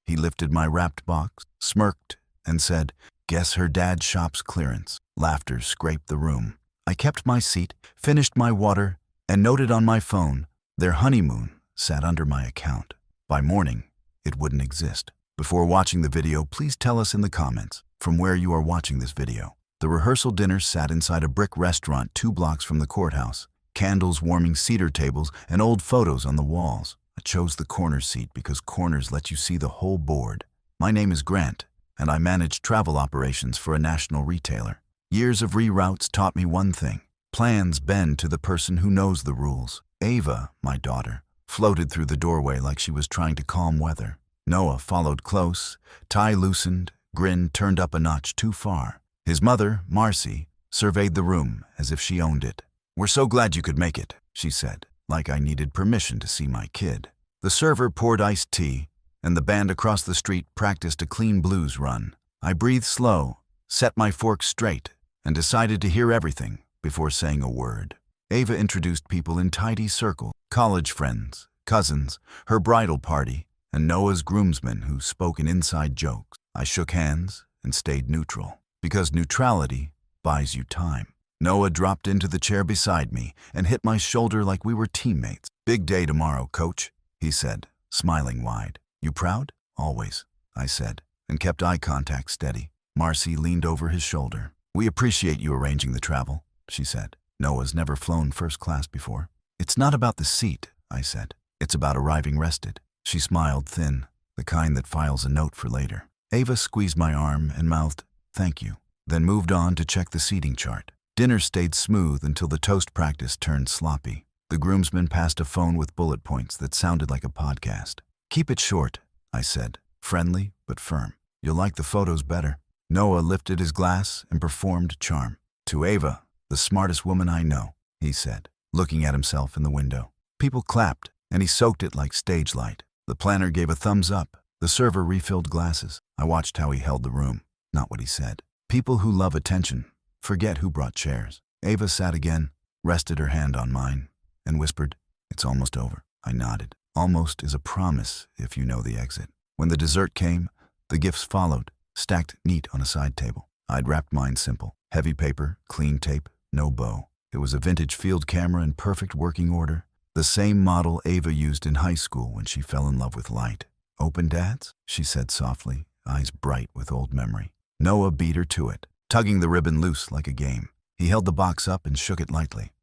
He lifted my wrapped box, smirked, and said, "Guess her dad shops clearance." Laughter scraped the room. I kept my seat, finished my water, and noted on my phone, their honeymoon sat under my account. By morning, it wouldn't exist. Before watching the video, please tell us in the comments from where you are watching this video. The rehearsal dinner sat inside a brick restaurant 2 blocks from the courthouse. Candles warming cedar tables and old photos on the walls. I chose the corner seat because corners let you see the whole board. My name is Grant, and I manage travel operations for a national retailer. Years of reroutes taught me one thing. Plans bend to the person who knows the rules. Ava, my daughter, floated through the doorway like she was trying to calm weather. Noah followed close, tie loosened, grin turned up a notch too far. His mother, Marcy, surveyed the room as if she owned it. "We're so glad you could make it," she said, like I needed permission to see my kid. The server poured iced tea, and the band across the street practiced a clean blues run. I breathed slow, set my fork straight, and decided to hear everything before saying a word. Ava introduced people in tidy circles, college friends, cousins, her bridal party, and Noah's groomsmen who spoke in inside jokes. I shook hands and stayed neutral, because neutrality buys you time. Noah dropped into the chair beside me and hit my shoulder like we were teammates. "Big day tomorrow, coach," he said, smiling wide. "You proud?" "Always," I said, and kept eye contact steady. Marcy leaned over his shoulder. "We appreciate you arranging the travel," she said. "Noah's never flown first class before." "It's not about the seat," I said. "It's about arriving rested." She smiled thin, the kind that files a note for later. Ava squeezed my arm and mouthed, "Thank you," then moved on to check the seating chart. Dinner stayed smooth until the toast practice turned sloppy. The groomsman passed a phone with bullet points that sounded like a podcast. "Keep it short," I said, friendly but firm. "You'll like the photos better." Noah lifted his glass and performed charm. "To Ava, the smartest woman I know," he said, looking at himself in the window. People clapped, and he soaked it like stage light. The planner gave a thumbs up. The server refilled glasses. I watched how he held the room, not what he said. People who love attention forget who brought chairs. Ava sat again, rested her hand on mine, and whispered, "It's almost over." I nodded. Almost is a promise if you know the exit. When the dessert came, the gifts followed, stacked neat on a side table. I'd wrapped mine simple. Heavy paper, clean tape, no bow. It was a vintage field camera in perfect working order. The same model Ava used in high school when she fell in love with light. "Open, Dads?" she said softly, eyes bright with old memory. Noah beat her to it, tugging the ribbon loose like a game. He held the box up and shook it lightly.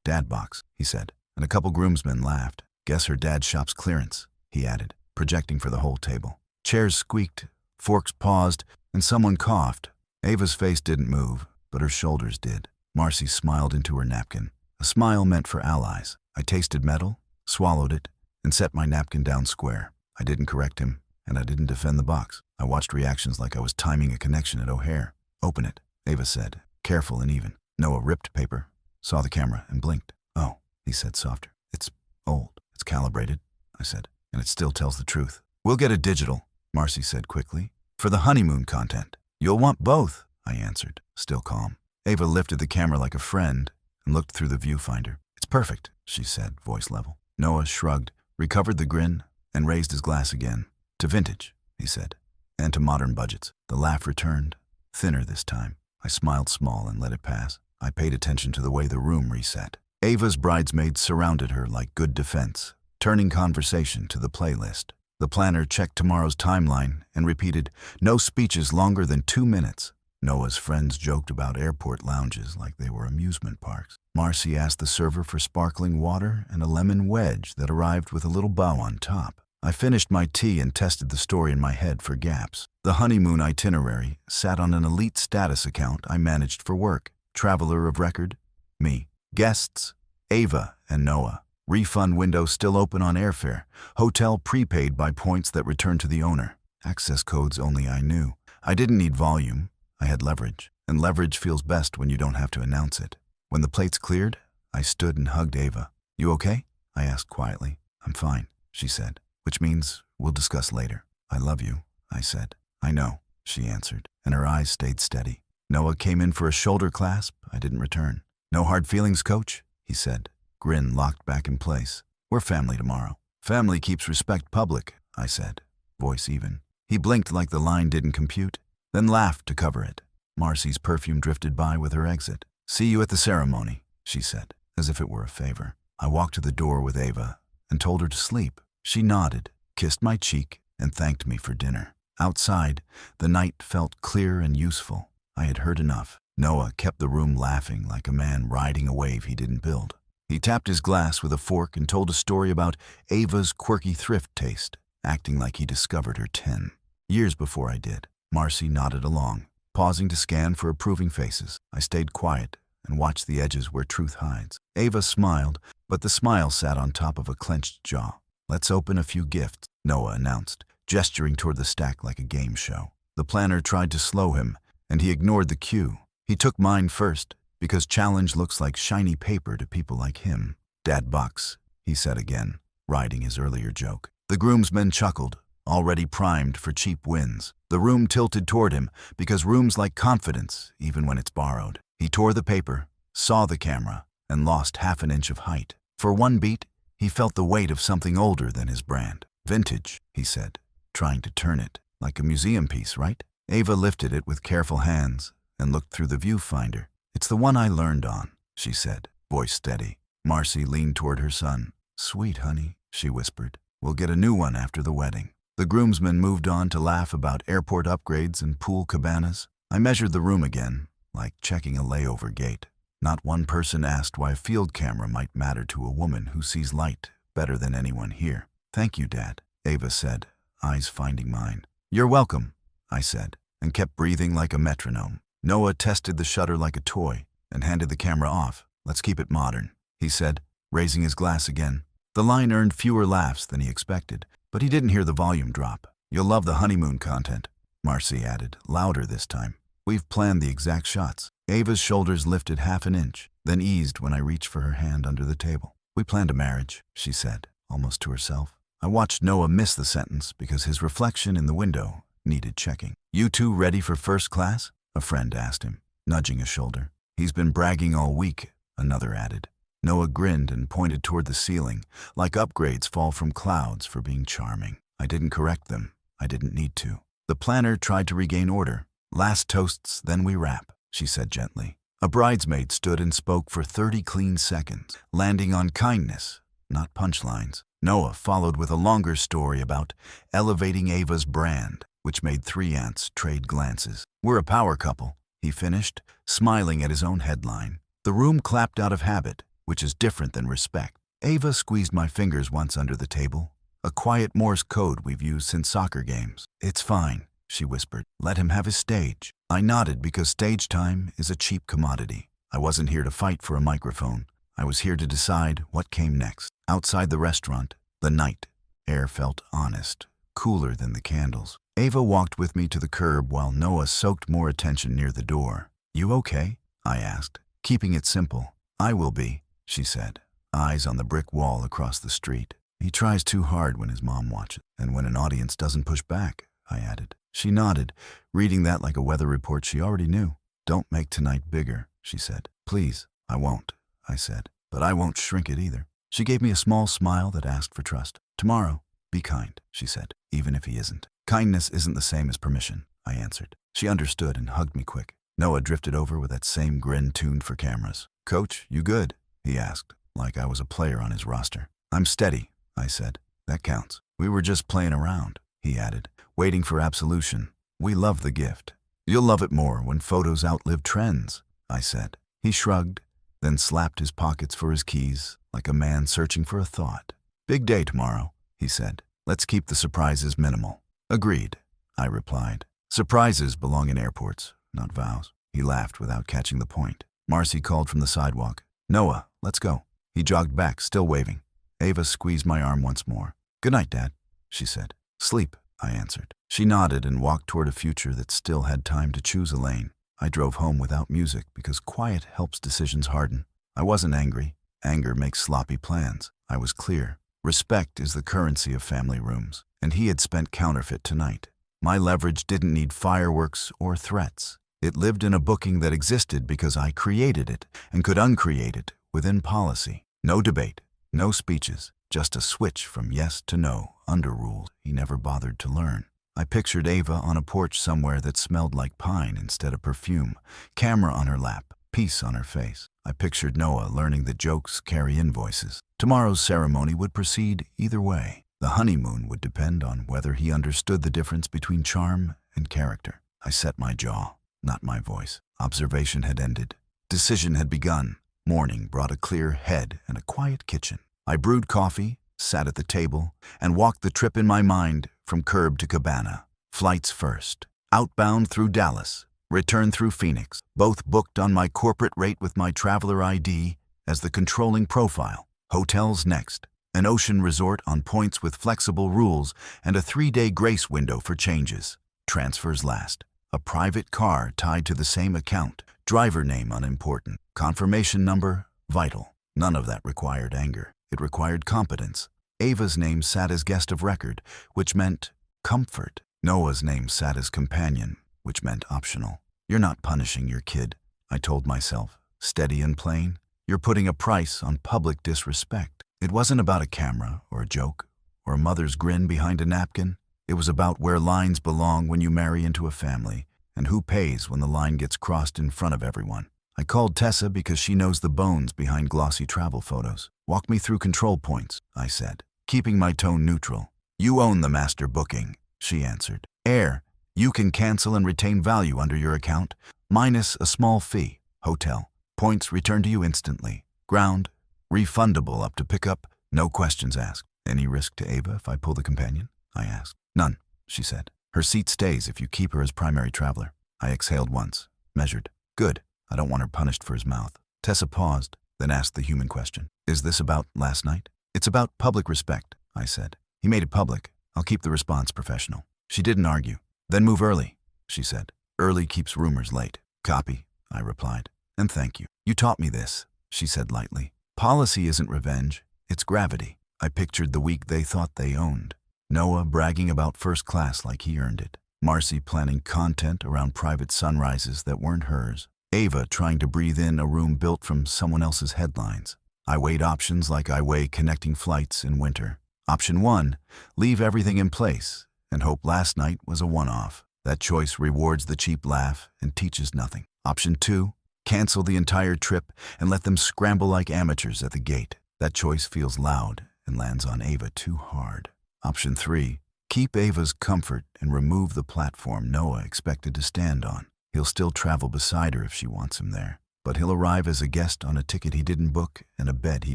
Dad box," he said, and a couple groomsmen laughed. "Guess her dad shops clearance," he added, projecting for the whole table. Chairs squeaked, forks paused, and someone coughed. Ava's face didn't move, but her shoulders did. Marcy smiled into her napkin. A smile meant for allies. I tasted metal, swallowed it, and set my napkin down square. I didn't correct him, and I didn't defend the box. I watched reactions like I was timing a connection at O'Hare. "Open it," Ava said, careful and even. Noah ripped paper, saw the camera, and blinked. "Oh," he said softer. "It's old. It's calibrated," I said, "and it still tells the truth." "We'll get it digital," Marcy said quickly, "for the honeymoon content." "You'll want both," I answered, still calm. Ava lifted the camera like a friend and looked through the viewfinder. "It's perfect," she said, voice level. Noah shrugged, recovered the grin, and raised his glass again. "To vintage," he said, "and to modern budgets." The laugh returned, thinner this time. I smiled small and let it pass. I paid attention to the way the room reset. Ava's bridesmaids surrounded her like good defense, turning conversation to the playlist. The planner checked tomorrow's timeline and repeated, "No speeches longer than 2 minutes." Noah's friends joked about airport lounges like they were amusement parks. Marcy asked the server for sparkling water and a lemon wedge that arrived with a little bow on top. I finished my tea and tested the story in my head for gaps. The honeymoon itinerary sat on an elite status account I managed for work. Traveler of record? Me. Guests? Ava and Noah. Refund window still open on airfare. Hotel prepaid by points that returned to the owner. Access codes only I knew. I didn't need volume. I had leverage, and leverage feels best when you don't have to announce it. When the plates cleared, I stood and hugged Ava. "You okay?" I asked quietly. "I'm fine," she said, "which means we'll discuss later." "I love you," I said. "I know," she answered, and her eyes stayed steady. Noah came in for a shoulder clasp I didn't return. "No hard feelings, coach," he said, grin locked back in place. "We're family tomorrow." "Family keeps respect public," I said. voice even. He blinked like the line didn't compute, then laughed to cover it. Marcy's perfume drifted by with her exit. "See you at the ceremony," she said, as if it were a favor. I walked to the door with Ava and told her to sleep. She nodded, kissed my cheek, and thanked me for dinner. Outside, the night felt clear and useful. I had heard enough. Noah kept the room laughing like a man riding a wave he didn't build. He tapped his glass with a fork and told a story about Ava's quirky thrift taste, acting like he discovered her 10 years before I did. Marcy nodded along, pausing to scan for approving faces. I stayed quiet and watched the edges where truth hides. Ava smiled, but the smile sat on top of a clenched jaw. "Let's open a few gifts," Noah announced, gesturing toward the stack like a game show. The planner tried to slow him, and he ignored the cue. He took mine first, because challenge looks like shiny paper to people like him. "Dad bucks," he said again, riding his earlier joke. The groomsmen chuckled, already primed for cheap wins. The room tilted toward him, because rooms like confidence, even when it's borrowed. He tore the paper, saw the camera, and lost half an inch of height. For one beat, he felt the weight of something older than his brand. "Vintage," he said, trying to turn it, "like a museum piece, right?" Ava lifted it with careful hands and looked through the viewfinder. "It's the one I learned on," she said, voice steady. Marcy leaned toward her son. "Sweet, honey," she whispered. "We'll get a new one after the wedding." The groomsmen moved on to laugh about airport upgrades and pool cabanas. I measured the room again, like checking a layover gate. Not one person asked why a field camera might matter to a woman who sees light better than anyone here. "Thank you, Dad," Ava said, eyes finding mine. "You're welcome," I said, and kept breathing like a metronome. Noah tested the shutter like a toy and handed the camera off. "Let's keep it modern," he said, raising his glass again. The line earned fewer laughs than he expected, but he didn't hear the volume drop. "You'll love the honeymoon content," Marcy added, louder this time. "We've planned the exact shots." Ava's shoulders lifted half an inch, then eased when I reached for her hand under the table. "We planned a marriage," she said, almost to herself. I watched Noah miss the sentence because his reflection in the window needed checking. "You two ready for first class?" a friend asked him, nudging a shoulder. "He's been bragging all week," another added. Noah grinned and pointed toward the ceiling, like upgrades fall from clouds for being charming. I didn't correct them. I didn't need to. The planner tried to regain order. "Last toasts, then we wrap," she said gently. A bridesmaid stood and spoke for 30 clean seconds, landing on kindness, not punchlines. Noah followed with a longer story about elevating Ava's brand, which made 3 aunts trade glances. "We're a power couple," he finished, smiling at his own headline. The room clapped out of habit, which is different than respect. Ava squeezed my fingers once under the table, a quiet Morse code we've used since soccer games. "It's fine," she whispered. "Let him have his stage." I nodded because stage time is a cheap commodity. I wasn't here to fight for a microphone. I was here to decide what came next. Outside the restaurant, the night air felt honest, cooler than the candles. Ava walked with me to the curb while Noah soaked more attention near the door. "You okay?" I asked, keeping it simple. "I will be," she said, eyes on the brick wall across the street. "He tries too hard when his mom watches, and when an audience doesn't push back," I added. She nodded, reading that like a weather report she already knew. "Don't make tonight bigger," she said. "Please." "I won't," I said, "but I won't shrink it either." She gave me a small smile that asked for trust. "Tomorrow, be kind," she said, "even if he isn't." "Kindness isn't the same as permission," I answered. She understood and hugged me quick. Noah drifted over with that same grin tuned for cameras. "Coach, you good?" he asked, like I was a player on his roster. "I'm steady," I said. "That counts." "We were just playing around," he added, waiting for absolution. "We love the gift." "You'll love it more when photos outlive trends," I said. He shrugged, then slapped his pockets for his keys, like a man searching for a thought. "Big day tomorrow," he said. "Let's keep the surprises minimal." "Agreed," I replied. "Surprises belong in airports, not vows." He laughed without catching the point. Marcy called from the sidewalk. "Noah, let's go." He jogged back, still waving. Ava squeezed my arm once more. "Good night, Dad," she said. "Sleep," I answered. She nodded and walked toward a future that still had time to choose a lane. I drove home without music because quiet helps decisions harden. I wasn't angry. Anger makes sloppy plans. I was clear. Respect is the currency of family rooms, and he had spent counterfeit tonight. My leverage didn't need fireworks or threats. It lived in a booking that existed because I created it and could uncreate it within policy. No debate, no speeches, Just a switch from yes to no, under rules he never bothered to learn. I pictured Ava on a porch somewhere that smelled like pine instead of perfume, camera on her lap, peace on her face. I pictured Noah learning that jokes carry invoices. Tomorrow's ceremony would proceed either way. The honeymoon would depend on whether he understood the difference between charm and character. I set my jaw, not my voice. Observation had ended. Decision had begun. Morning brought a clear head and a quiet kitchen. I brewed coffee, sat at the table, and walked the trip in my mind from curb to cabana. Flights first. Outbound through Dallas. Return through Phoenix. Both booked on my corporate rate with my traveler ID as the controlling profile. Hotels next. An ocean resort on points with flexible rules and a 3-day grace window for changes. Transfers last. A private car tied to the same account. Driver name unimportant. Confirmation number vital. None of that required anger. It required competence. Ava's name sat as guest of record, which meant comfort. Noah's name sat as companion, which meant optional. You're not punishing your kid, I told myself, steady and plain. You're putting a price on public disrespect. It wasn't about a camera or a joke or a mother's grin behind a napkin. It was about where lines belong when you marry into a family and who pays when the line gets crossed in front of everyone. I called Tessa because she knows the bones behind glossy travel photos. Walk me through control points, I said, keeping my tone neutral. You own the master booking, she answered. Air, you can cancel and retain value under your account, minus a small fee. Hotel, points returned to you instantly. Ground, refundable up to pickup, no questions asked. Any risk to Ava if I pull the companion? I asked. None, she said. Her seat stays if you keep her as primary traveler. I exhaled once, measured. Good. I don't want her punished for his mouth. Tessa paused, then asked the human question. Is this about last night? It's about public respect, I said. He made it public. I'll keep the response professional. She didn't argue. Then move early, she said. Early keeps rumors late. Copy, I replied. And thank you. You taught me this, she said lightly. Policy isn't revenge, it's gravity. I pictured the week they thought they owned. Noah bragging about first class like he earned it. Marcy planning content around private sunrises that weren't hers. Ava trying to breathe in a room built from someone else's headlines. I weighed options like I weigh connecting flights in winter. Option 1, leave everything in place and hope last night was a one-off. That choice rewards the cheap laugh and teaches nothing. Option 2, cancel the entire trip and let them scramble like amateurs at the gate. That choice feels loud and lands on Ava too hard. Option 3, keep Ava's comfort and remove the platform Noah expected to stand on. He'll still travel beside her if she wants him there, but he'll arrive as a guest on a ticket he didn't book and a bed he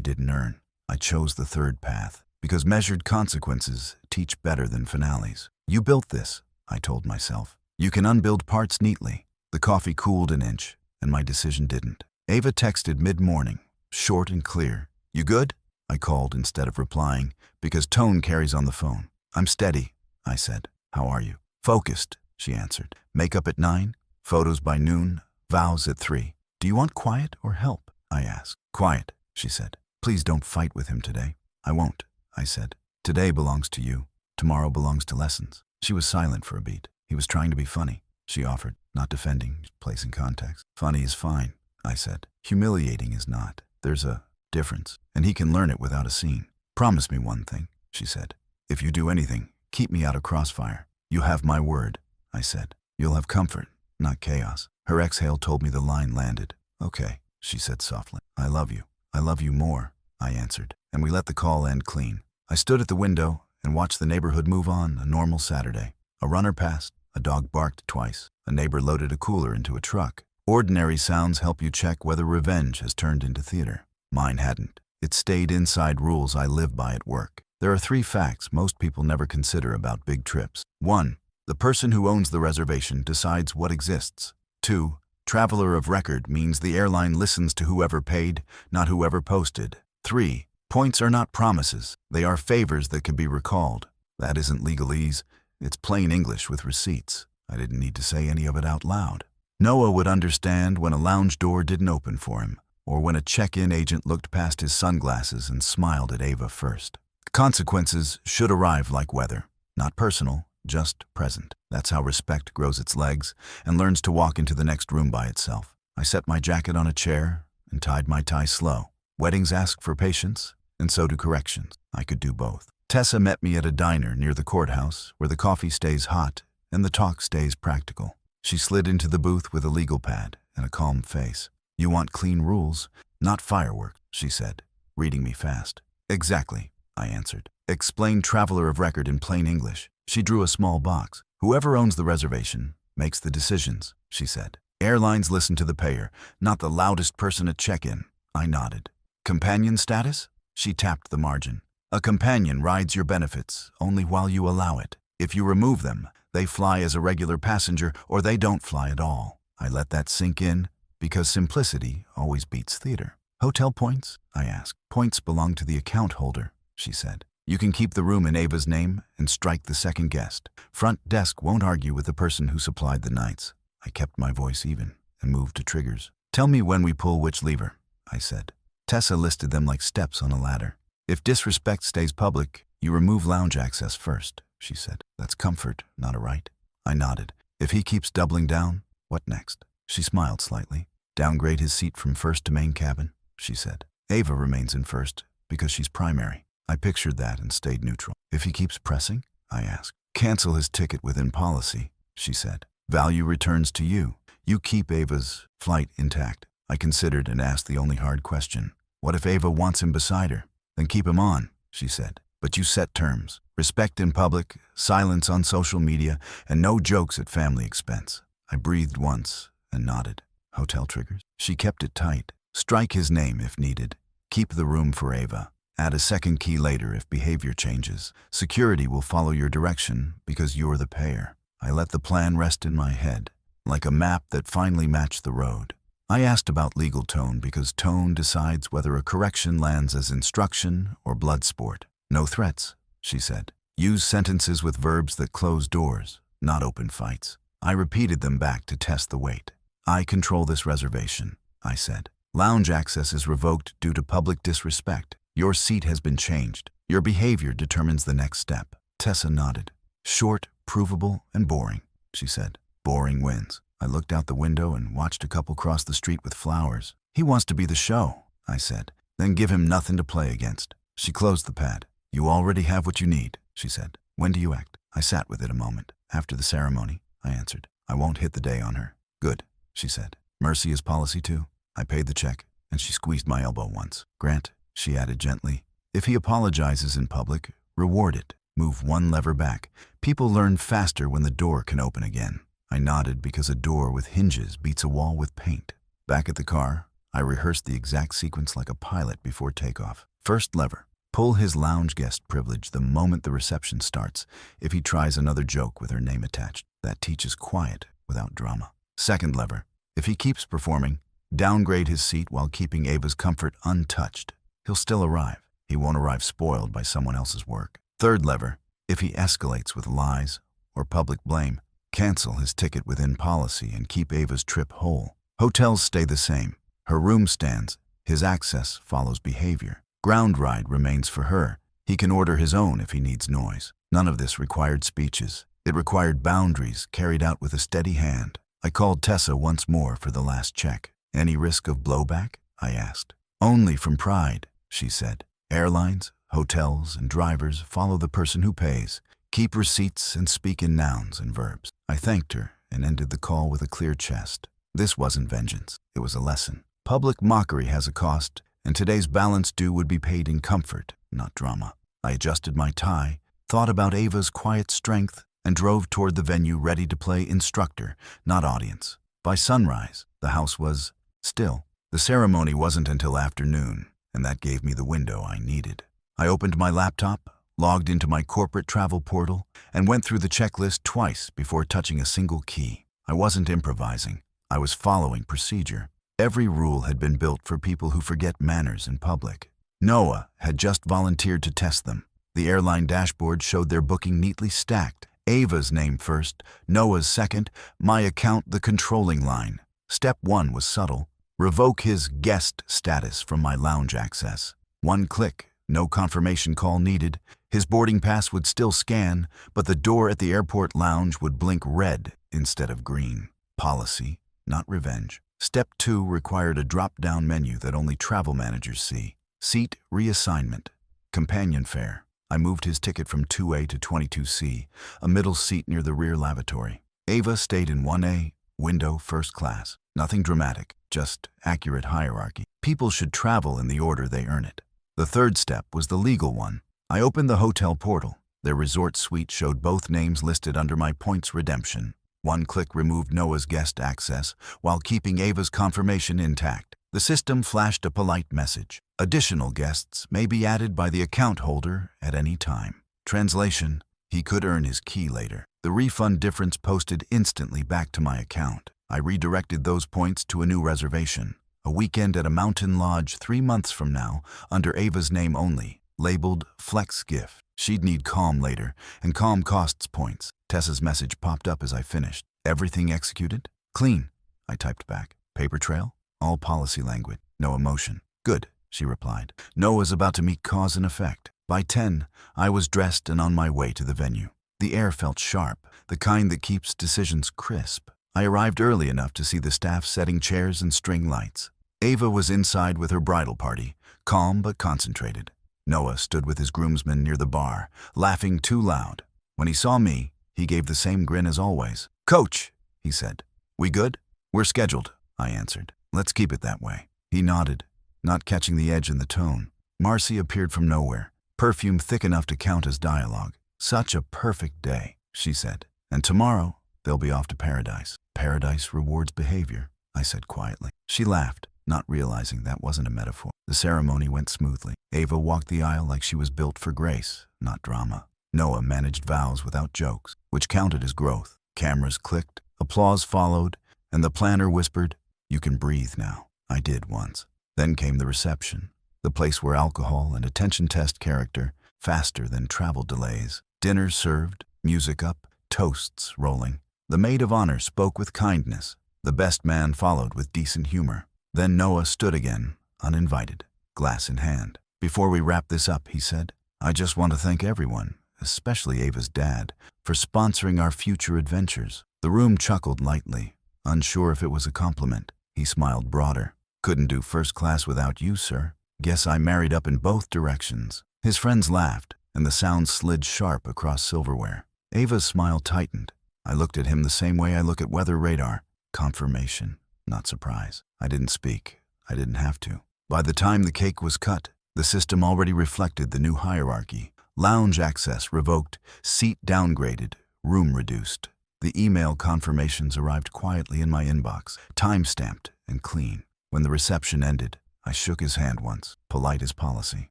didn't earn. I chose the third path, because measured consequences teach better than finales. You built this, I told myself. You can unbuild parts neatly. The coffee cooled an inch, and my decision didn't. Ava texted mid-morning, short and clear. You good? I called instead of replying, because tone carries on the phone. I'm steady, I said. How are you? Focused, she answered. Makeup at 9? Photos by noon, vows at 3. Do you want quiet or help? I asked. Quiet, she said. Please don't fight with him today. I won't, I said. Today belongs to you. Tomorrow belongs to lessons. She was silent for a beat. He was trying to be funny, she offered, not defending, placing context. Funny is fine, I said. Humiliating is not. There's a difference, and he can learn it without a scene. Promise me one thing, she said. If you do anything, keep me out of crossfire. You have my word, I said. You'll have comfort, not chaos. Her exhale told me the line landed. Okay, she said softly. I love you. I love you more, I answered, and we let the call end clean. I stood at the window and watched the neighborhood move on a normal Saturday. A runner passed, a dog barked twice, a neighbor loaded a cooler into a truck. Ordinary sounds help you check whether revenge has turned into theater. Mine hadn't. It stayed inside rules I live by at work. There are 3 facts most people never consider about big trips. 1. The person who owns the reservation decides what exists. 2. Traveler of record means the airline listens to whoever paid, not whoever posted. 3. Points are not promises. They are favors that can be recalled. That isn't legalese. It's plain English with receipts. I didn't need to say any of it out loud. Noah would understand when a lounge door didn't open for him, or when a check-in agent looked past his sunglasses and smiled at Ava first. Consequences should arrive like weather. Not personal, just present. That's how respect grows its legs and learns to walk into the next room by itself. I set my jacket on a chair and tied my tie slow. Weddings ask for patience, and so do corrections. I could do both. Tessa met me at a diner near the courthouse where the coffee stays hot and the talk stays practical. She slid into the booth with a legal pad and a calm face. "You want clean rules, not fireworks," she said, reading me fast. "Exactly," I answered. "Explain traveler of record in plain English." She drew a small box. "Whoever owns the reservation makes the decisions," she said. "Airlines listen to the payer, not the loudest person at check-in." I nodded. "Companion status?" She tapped the margin. "A companion rides your benefits only while you allow it. If you remove them, they fly as a regular passenger or they don't fly at all." I let that sink in because simplicity always beats theater. "Hotel points?" I asked. "Points belong to the account holder," she said. "You can keep the room in Ava's name and strike the second guest. Front desk won't argue with the person who supplied the nights." I kept my voice even and moved to triggers. "Tell me when we pull which lever," I said. Tessa listed them like steps on a ladder. "If disrespect stays public, you remove lounge access first," she said. "That's comfort, not a right." I nodded. "If he keeps doubling down, what next?" She smiled slightly. "Downgrade his seat from first to main cabin," she said. "Ava remains in first because she's primary." I pictured that and stayed neutral. "If he keeps pressing?" I asked. "Cancel his ticket within policy," she said. "Value returns to you. You keep Ava's flight intact." I considered and asked the only hard question. "What if Ava wants him beside her?" "Then keep him on," she said. "But you set terms. Respect in public, silence on social media, and no jokes at family expense." I breathed once and nodded. "Hotel triggers?" She kept it tight. "Strike his name if needed. Keep the room for Ava. Add a second key later if behavior changes. Security will follow your direction because you're the payer." I let the plan rest in my head, like a map that finally matched the road. I asked about legal tone because tone decides whether a correction lands as instruction or blood sport. "No threats," she said. "Use sentences with verbs that close doors, not open fights." I repeated them back to test the weight. "I control this reservation," I said. "Lounge access is revoked due to public disrespect. Your seat has been changed. Your behavior determines the next step." Tessa nodded. "Short, provable, and boring," she said. "Boring wins." I looked out the window and watched a couple cross the street with flowers. "He wants to be the show," I said. "Then give him nothing to play against." She closed the pad. "You already have what you need," she said. "When do you act?" I sat with it a moment. "After the ceremony," I answered. "I won't hit the day on her." "Good," she said. "Mercy is policy too." I paid the check, and she squeezed my elbow once. "Grant," she added gently, "if he apologizes in public, reward it. Move one lever back. People learn faster when the door can open again." I nodded because a door with hinges beats a wall with paint. Back at the car, I rehearsed the exact sequence like a pilot before takeoff. First lever. Pull his lounge guest privilege the moment the reception starts if he tries another joke with her name attached. That teaches quiet without drama. Second lever. If he keeps performing, downgrade his seat while keeping Ava's comfort untouched. He'll still arrive. He won't arrive spoiled by someone else's work. Third lever. If he escalates with lies or public blame, cancel his ticket within policy and keep Ava's trip whole. Hotels stay the same. Her room stands. His access follows behavior. Ground ride remains for her. He can order his own if he needs noise. None of this required speeches. It required boundaries carried out with a steady hand. I called Tessa once more for the last check. "Any risk of blowback?" I asked. "Only from pride," she said. "Airlines, hotels, and drivers follow the person who pays. Keep receipts and speak in nouns and verbs." I thanked her and ended the call with a clear chest. This wasn't vengeance. It was a lesson. Public mockery has a cost, and today's balance due would be paid in comfort, not drama. I adjusted my tie, thought about Ava's quiet strength, and drove toward the venue ready to play instructor, not audience. By sunrise, the house was still. The ceremony wasn't until afternoon, and that gave me the window I needed. I opened my laptop, logged into my corporate travel portal, and went through the checklist twice before touching a single key. I wasn't improvising. I was following procedure. Every rule had been built for people who forget manners in public. Noah had just volunteered to test them. The airline dashboard showed their booking neatly stacked. Ava's name first, Noah's second, my account the controlling line. Step 1 was subtle. Revoke his guest status from my lounge access. One click, no confirmation call needed. His boarding pass would still scan, but the door at the airport lounge would blink red instead of green. Policy, not revenge. Step 2 required a drop-down menu that only travel managers see. Seat reassignment. Companion fare. I moved his ticket from 2A to 22C, a middle seat near the rear lavatory. Ava stayed in 1A, window first class. Nothing dramatic, just accurate hierarchy. People should travel in the order they earn it. The third step was the legal one. I opened the hotel portal. Their resort suite showed both names listed under my points redemption. One click removed Noah's guest access while keeping Ava's confirmation intact. The system flashed a polite message. Additional guests may be added by the account holder at any time. Translation: he could earn his key later. The refund difference posted instantly back to my account. I redirected those points to a new reservation. A weekend at a mountain lodge 3 months from now, under Ava's name only, labeled Flex Gift. She'd need calm later, and calm costs points. Tessa's message popped up as I finished. Everything executed? Clean, I typed back. Paper trail? All policy language. No emotion. Good, she replied. Noah's about to meet cause and effect. By 10, I was dressed and on my way to the venue. The air felt sharp, the kind that keeps decisions crisp. I arrived early enough to see the staff setting chairs and string lights. Ava was inside with her bridal party, calm but concentrated. Noah stood with his groomsmen near the bar, laughing too loud. When he saw me, he gave the same grin as always. "Coach," he said. "We good?" "We're scheduled," I answered. "Let's keep it that way." He nodded, not catching the edge in the tone. Marcy appeared from nowhere, perfume thick enough to count as dialogue. "Such a perfect day," she said. "And tomorrow, they'll be off to paradise." "Paradise rewards behavior," I said quietly. She laughed, not realizing that wasn't a metaphor. The ceremony went smoothly. Ava walked the aisle like she was built for grace, not drama. Noah managed vows without jokes, which counted as growth. Cameras clicked, applause followed, and the planner whispered, "You can breathe now." I did once. Then came the reception, the place where alcohol and attention test character faster than travel delays. Dinner served, music up, toasts rolling. The maid of honor spoke with kindness. The best man followed with decent humor. Then Noah stood again, uninvited, glass in hand. "Before we wrap this up," he said, "I just want to thank everyone, especially Ava's dad, for sponsoring our future adventures." The room chuckled lightly, unsure if it was a compliment. He smiled broader. "Couldn't do first class without you, sir. Guess I married up in both directions." His friends laughed, and the sound slid sharp across silverware. Ava's smile tightened. I looked at him the same way I look at weather radar. Confirmation, not surprise. I didn't speak. I didn't have to. By the time the cake was cut, the system already reflected the new hierarchy. Lounge access revoked, seat downgraded, room reduced. The email confirmations arrived quietly in my inbox, time-stamped and clean. When the reception ended, I shook his hand once, polite as policy.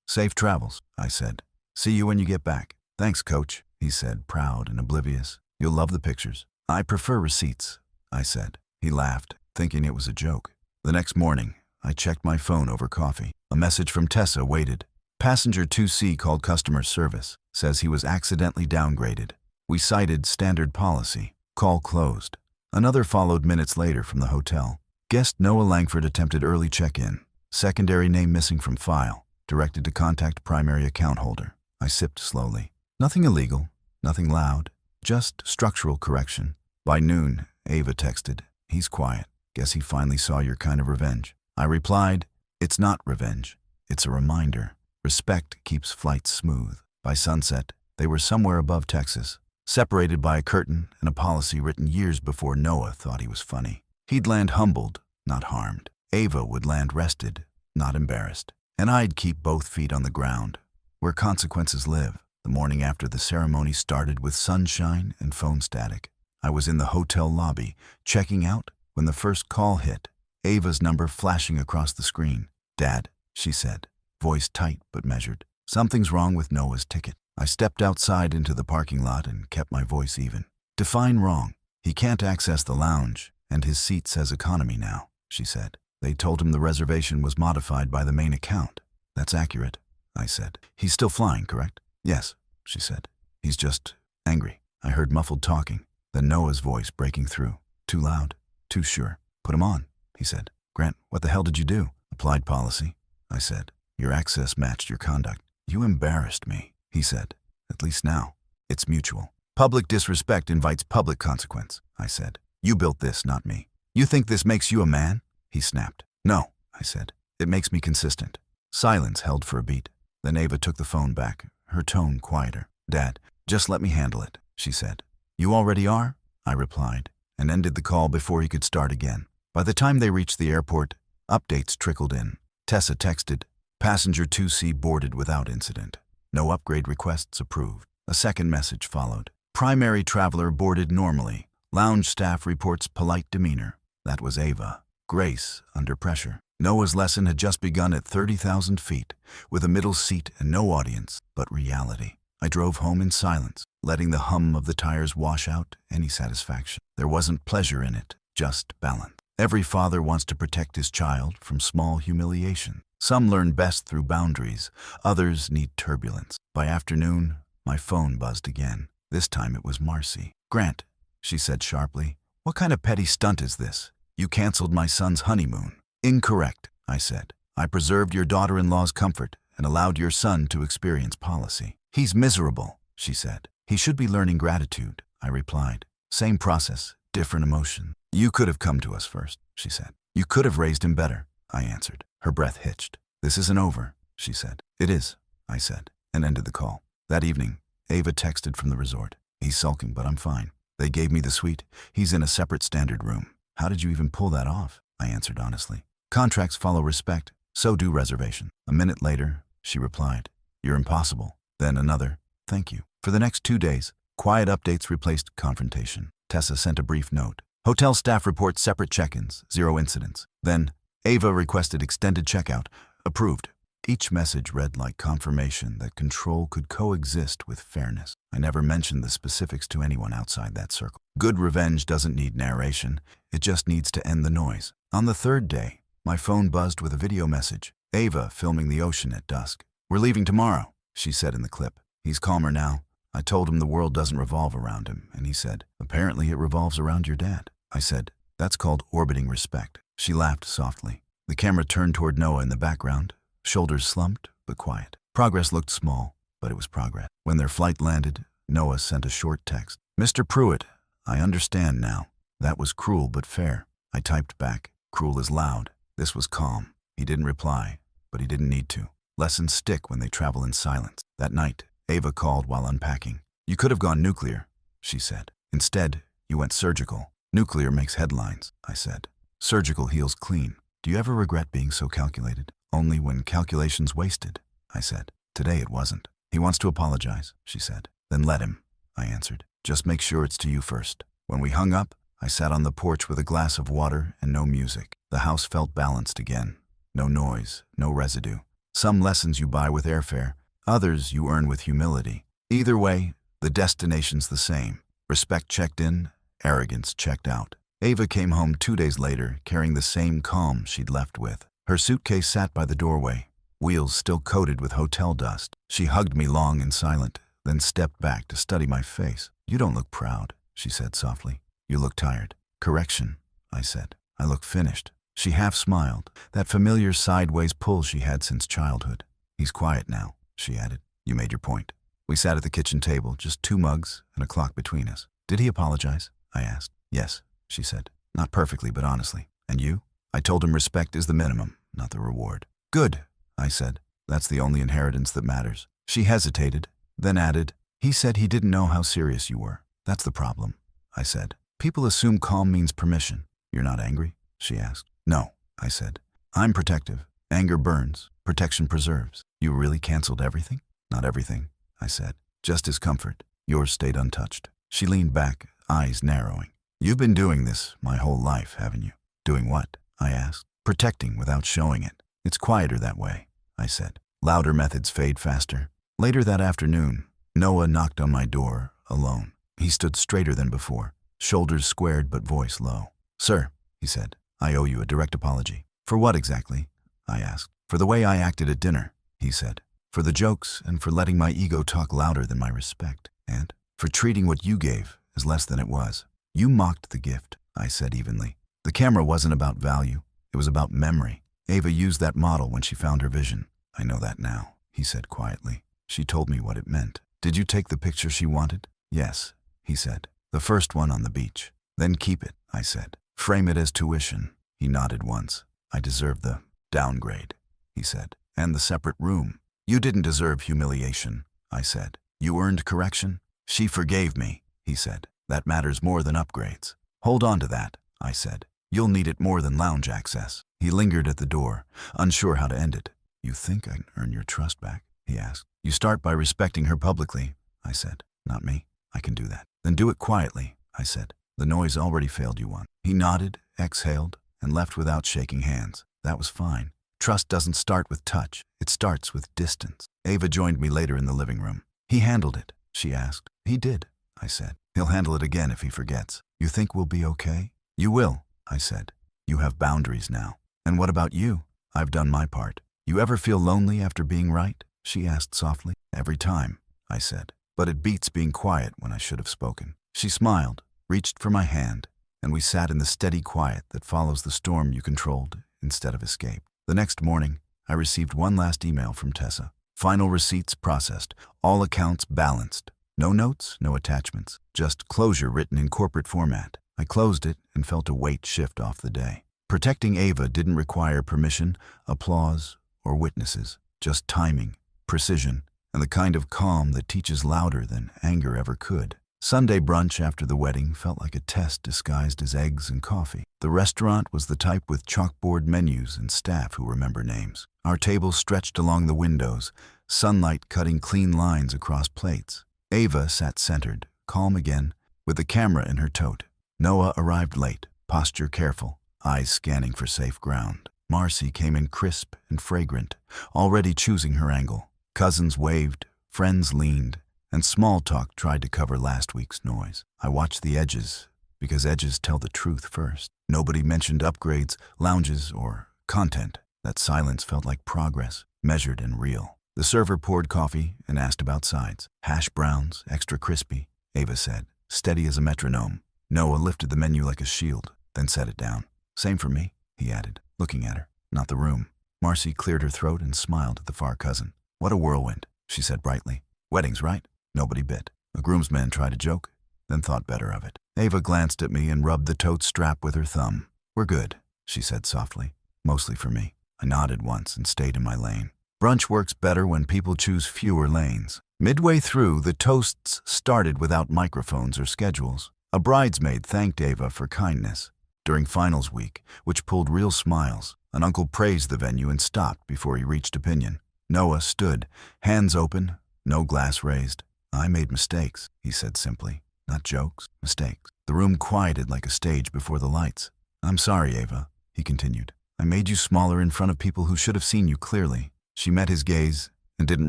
"Safe travels," I said. "See you when you get back." "Thanks, coach," he said, proud and oblivious. "You'll love the pictures." "I prefer receipts," I said. He laughed, thinking it was a joke. The next morning, I checked my phone over coffee. A message from Tessa waited. "Passenger 2C called customer service. Says he was accidentally downgraded. We cited standard policy. Call closed." Another followed minutes later from the hotel. Guest Noah Langford attempted early check-in. Secondary name missing from file. Directed to contact primary account holder. I sipped slowly. Nothing illegal, nothing loud, just structural correction. By noon, Ava texted, "He's quiet. Guess he finally saw your kind of revenge." I replied, "It's not revenge. It's a reminder. Respect keeps flights smooth." By sunset, they were somewhere above Texas, separated by a curtain and a policy written years before Noah thought he was funny. He'd land humbled, not harmed. Ava would land rested, not embarrassed. And I'd keep both feet on the ground, where consequences live. The morning after the ceremony started with sunshine and phone static. I was in the hotel lobby, checking out, when the first call hit. Ava's number flashing across the screen. "Dad," she said, voice tight but measured. "Something's wrong with Noah's ticket." I stepped outside into the parking lot and kept my voice even. "Define wrong. He can't access the lounge, and his seat says economy now," she said. "They told him the reservation was modified by the main account." "That's accurate," I said. "He's still flying, correct?" "Yes," she said. "He's just angry." I heard muffled talking, then Noah's voice breaking through. "Too loud, too sure. Put him on," he said. "Grant, what the hell did you do?" "Applied policy," I said. "Your access matched your conduct." "You embarrassed me," he said. "At least now, it's mutual." "Public disrespect invites public consequence," I said. "You built this, not me." "You think this makes you a man?" he snapped. "No," I said. "It makes me consistent." Silence held for a beat. Then Ava took the phone back, her tone quieter. "Dad, just let me handle it," she said. "You already are?" I replied, and ended the call before he could start again. By the time they reached the airport, updates trickled in. Tessa texted, "Passenger 2C boarded without incident. No upgrade requests approved." A second message followed. "Primary traveler boarded normally. Lounge staff reports polite demeanor." That was Ava. Grace, under pressure. Noah's lesson had just begun at 30,000 feet, with a middle seat and no audience, but reality. I drove home in silence, letting the hum of the tires wash out any satisfaction. There wasn't pleasure in it, just balance. Every father wants to protect his child from small humiliation. Some learn best through boundaries, others need turbulence. By afternoon, my phone buzzed again. This time it was Marcy. "Grant," she said sharply, "what kind of petty stunt is this? You canceled my son's honeymoon." "Incorrect," I said. "I preserved your daughter-in-law's comfort and allowed your son to experience policy." "He's miserable," she said. "He should be learning gratitude," I replied. "Same process, different emotion." "You could have come to us first," she said. "You could have raised him better," I answered. Her breath hitched. "This isn't over," she said. "It is," I said, and ended the call. That evening, Ava texted from the resort. "He's sulking, but I'm fine. They gave me the suite. He's in a separate standard room." "How did you even pull that off?" I answered honestly. "Contracts follow respect, so do reservation." A minute later, she replied, "You're impossible." Then another, "Thank you." For the next 2 days, quiet updates replaced confrontation. Tessa sent a brief note. "Hotel staff reports separate check-ins, 0 incidents." Then, Ava requested extended checkout. Approved. Each message read like confirmation that control could coexist with fairness. I never mentioned the specifics to anyone outside that circle. Good revenge doesn't need narration. It just needs to end the noise. On the third day, my phone buzzed with a video message. Ava filming the ocean at dusk. "We're leaving tomorrow," she said in the clip. "He's calmer now. I told him the world doesn't revolve around him, and he said, 'Apparently it revolves around your dad.'" I said, "That's called orbiting respect." She laughed softly. The camera turned toward Noah in the background, shoulders slumped but quiet. Progress looked small, but it was progress. When their flight landed, Noah sent a short text. "Mr. Pruitt, I understand now. That was cruel but fair." I typed back, "Cruel is loud." This was calm. He didn't reply, but he didn't need to. Lessons stick when they travel in silence. That night, Ava called while unpacking. "You could have gone nuclear," she said. "Instead, you went surgical." "Nuclear makes headlines," I said. "Surgical heals clean." "Do you ever regret being so calculated?" "Only when calculation's wasted," I said. "Today it wasn't." "He wants to apologize," she said. "Then let him," I answered. "Just make sure it's to you first." When we hung up, I sat on the porch with a glass of water and no music. The house felt balanced again. No noise, no residue. Some lessons you buy with airfare, others you earn with humility. Either way, the destination's the same. Respect checked in, arrogance checked out. Ava came home 2 days later, carrying the same calm she'd left with. Her suitcase sat by the doorway, wheels still coated with hotel dust. She hugged me long and silent, then stepped back to study my face. "You don't look proud," she said softly. "You look tired." "Correction," I said. "I look finished." She half smiled, that familiar sideways pull she had since childhood. "He's quiet now," she added. "You made your point." We sat at the kitchen table, just 2 mugs and a clock between us. "Did he apologize?" I asked. "Yes," she said. "Not perfectly, but honestly." "And you?" I told him respect is the minimum, not the reward. "Good," I said. "That's the only inheritance that matters." She hesitated, then added, "He said he didn't know how serious you were." "That's the problem," I said. "People assume calm means permission." "You're not angry?" she asked. "No," I said. "I'm protective. Anger burns. Protection preserves." "You really canceled everything?" "Not everything," I said. "Just his comfort. Yours stayed untouched." She leaned back, eyes narrowing. "You've been doing this my whole life, haven't you?" "Doing what?" I asked. "Protecting without showing it. It's quieter that way," I said. "Louder methods fade faster." Later that afternoon, Noah knocked on my door, alone. He stood straighter than before, shoulders squared but voice low. "Sir," he said, "I owe you a direct apology." "For what exactly?" I asked. "For the way I acted at dinner," he said. "For the jokes and for letting my ego talk louder than my respect. And for treating what you gave as less than it was." "You mocked the gift," I said evenly. "The camera wasn't about value. It was about memory. Ava used that model when she found her vision." "I know that now," he said quietly. "She told me what it meant." "Did you take the picture she wanted?" "Yes," he said. "The first one on the beach." "Then keep it," I said. "Frame it as tuition." He nodded once. "I deserve the downgrade," he said. "And the separate room." You didn't deserve humiliation, I said. You earned correction. She forgave me, he said. That matters more than upgrades. Hold on to that, I said. You'll need it more than lounge access. He lingered at the door, unsure how to end it. You think I can earn your trust back? He asked. You start by respecting her publicly, I said. Not me. I can do that. Then do it quietly, I said. The noise already failed you once. He nodded, exhaled, and left without shaking hands. That was fine. Trust doesn't start with touch. It starts with distance. Ava joined me later in the living room. He handled it, she asked. He did, I said. He'll handle it again if he forgets. You think we'll be okay? You will, I said. You have boundaries now. And what about you? I've done my part. You ever feel lonely after being right? She asked softly. Every time, I said. But it beats being quiet when I should have spoken. She smiled, reached for my hand, and we sat in the steady quiet that follows the storm you controlled instead of escape. The next morning, I received one last email from Tessa. Final receipts processed, all accounts balanced. No notes, no attachments, just closure written in corporate format. I closed it and felt a weight shift off the day. Protecting Ava didn't require permission, applause, or witnesses, just timing, precision, and the kind of calm that teaches louder than anger ever could. Sunday brunch after the wedding felt like a test disguised as eggs and coffee. The restaurant was the type with chalkboard menus and staff who remember names. Our table stretched along the windows, sunlight cutting clean lines across plates. Ava sat centered, calm again, with the camera in her tote. Noah arrived late, posture careful, eyes scanning for safe ground. Marcy came in crisp and fragrant, already choosing her angle. Cousins waved, friends leaned, and small talk tried to cover last week's noise. I watched the edges, because edges tell the truth first. Nobody mentioned upgrades, lounges, or content. That silence felt like progress, measured and real. The server poured coffee and asked about sides. Hash browns, extra crispy, Ava said, steady as a metronome. Noah lifted the menu like a shield, then set it down. Same for me, he added, looking at her, not the room. Marcy cleared her throat and smiled at the far cousin. What a whirlwind, she said brightly. Weddings, right? Nobody bit. A groomsman tried a joke, then thought better of it. Ava glanced at me and rubbed the tote strap with her thumb. We're good, she said softly, mostly for me. I nodded once and stayed in my lane. Brunch works better when people choose fewer lanes. Midway through, the toasts started without microphones or schedules. A bridesmaid thanked Ava for kindness. During finals week, which pulled real smiles, an uncle praised the venue and stopped before he reached opinion. Noah stood, hands open, no glass raised. I made mistakes, he said simply. Not jokes, mistakes. The room quieted like a stage before the lights. I'm sorry, Ava, he continued. I made you smaller in front of people who should have seen you clearly. She met his gaze and didn't